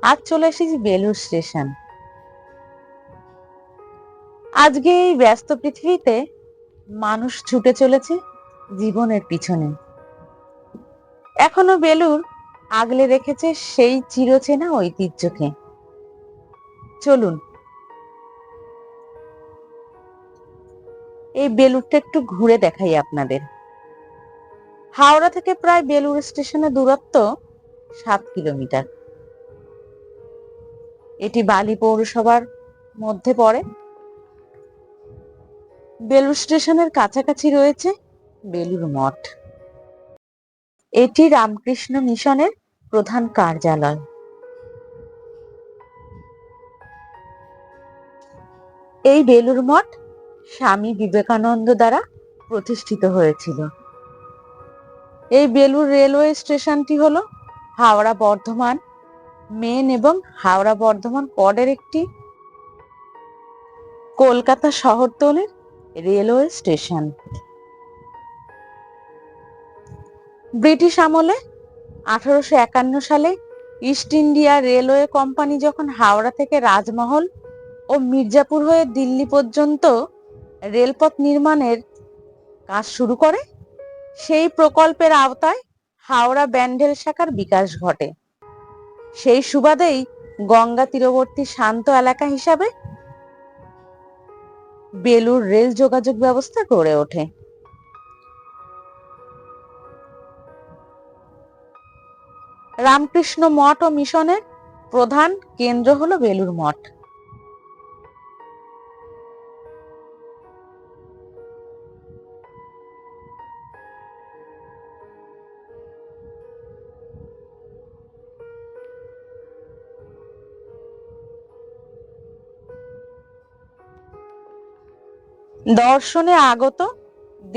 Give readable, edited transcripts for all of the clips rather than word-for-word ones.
আজ চলে এসেছি বেলুড় স্টেশন। আজকে এই ব্যস্ত পৃথিবীতে মানুষ ছুটে চলেছে জীবনের পিছনে। এখনো বেলুড় আগলে রেখেছে সেই চিরচেনা ঐতিহ্যকে। চলুন এই বেলুড়টা একটু ঘুরে দেখাই আপনাদের। হাওড়া থেকে প্রায় বেলুড় স্টেশনের দূরত্ব 7 কিলোমিটার। এটি বালি পৌরসভার মধ্যে পড়ে। বেলুড় স্টেশনের কাছাকাছি রয়েছে বেলুড় মঠ। এটি রামকৃষ্ণ মিশনের প্রধান কার্যালয়। এই বেলুড় মঠ স্বামী বিবেকানন্দ দ্বারা প্রতিষ্ঠিত হয়েছিল। এই বেলুড় রেলওয়ে স্টেশনটি হলো হাওড়া বর্ধমান মেন এবং হাওড়া বর্ধমান কডের একটি কলকাতা শহরতলির রেলওয়ে স্টেশন। ব্রিটিশ আমলে 1851 সালে ইস্ট ইন্ডিয়া রেলওয়ে কোম্পানি যখন হাওড়া থেকে রাজমহল ও মির্জাপুর হয়ে দিল্লি পর্যন্ত রেলপথ নির্মাণের কাজ শুরু করে, সেই প্রকল্পের আওতায় হাওড়া ব্যান্ডেল শাখার বিকাশ ঘটে। সেই সুবাদেই গঙ্গা তীরবর্তী শান্ত এলাকা হিসাবে বেলুড় রেল যোগাযোগ ব্যবস্থা গড়ে ওঠে। রামকৃষ্ণ মঠ ও মিশনের প্রধান কেন্দ্র হলো বেলুড় মঠ। দর্শনে আগত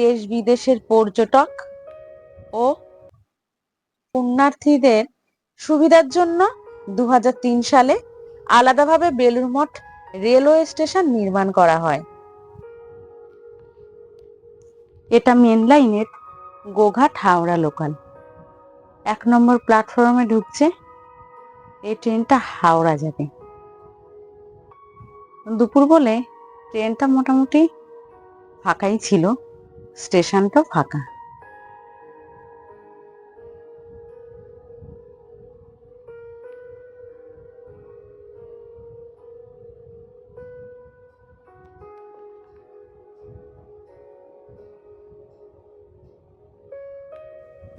দেশ বিদেশের পর্যটক ও পুণ্যার্থীদের সুবিধার জন্য 2003 সালে আলাদাভাবে বেলুড় মঠ রেলওয়ে স্টেশন নির্মাণ করা হয়। এটা মেন লাইনের গোঘাট হাওড়া লোকাল। 1 নম্বর প্ল্যাটফর্মে ঢুকছে। এই ট্রেনটা হাওড়া যাবে। দুপুর বলে ট্রেনটা মোটামুটি ফাঁকাই ছিল, স্টেশনটাও ফাঁকা।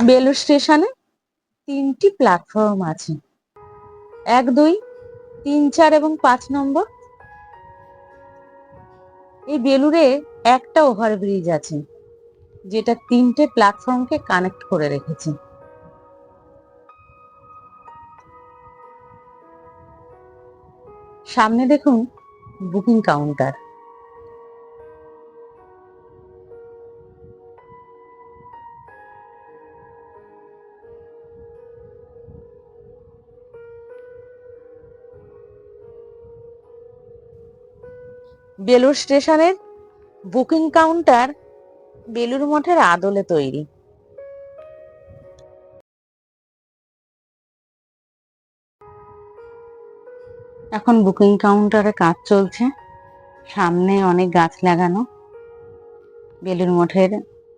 বেলুড় স্টেশনে 3টি প্ল্যাটফর্ম আছে, 1, 2, 3, 4 এবং 5 নম্বর। এই বেলুড়ে একটা ওভারব্রিজ আছে যেটা 3টে প্ল্যাটফর্মকে কানেক্ট করে রেখেছে। সামনে দেখুন বুকিং কাউন্টার। বেলুড় স্টেশনের বুকিং কাউন্টার বেলুড় মঠের আদলে তৈরি। এখন বুকিং কাউন্টারে কাজ চলছে, সামনে অনেক গাছ লাগানো, বেলুড় মঠের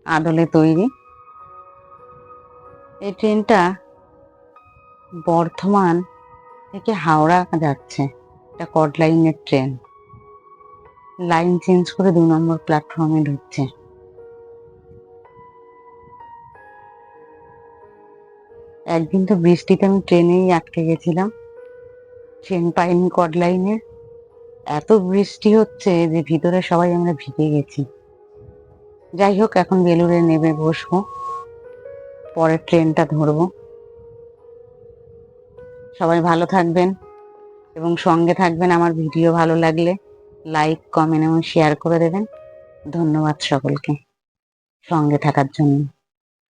আদলে তৈরি। এই ট্রেনটা বর্ধমান থেকে হাওড়া যাচ্ছে। এটা কড লাইনের ট্রেন। লাইন চেঞ্জ করে 2 নম্বর প্ল্যাটফর্মে ঢুকছে। একদিন তো বৃষ্টিতে আমি ট্রেনেই আটকে গেছিলাম, ট্রেন পাইনি কড লাইনের। এত বৃষ্টি হচ্ছে যে ভিতরে সবাই আমরা ভিজে গেছি। যাই হোক, এখন বেলুড়ে নেমে বসবো, পরের ট্রেনটা ধরবো। সবাই ভালো থাকবেন এবং সঙ্গে থাকবেন। আমার ভিডিও ভালো লাগলে লাইক, কমেন্ট এবং শেয়ার করে দেবেন। ধন্যবাদ সকলকে সঙ্গে থাকার জন্য।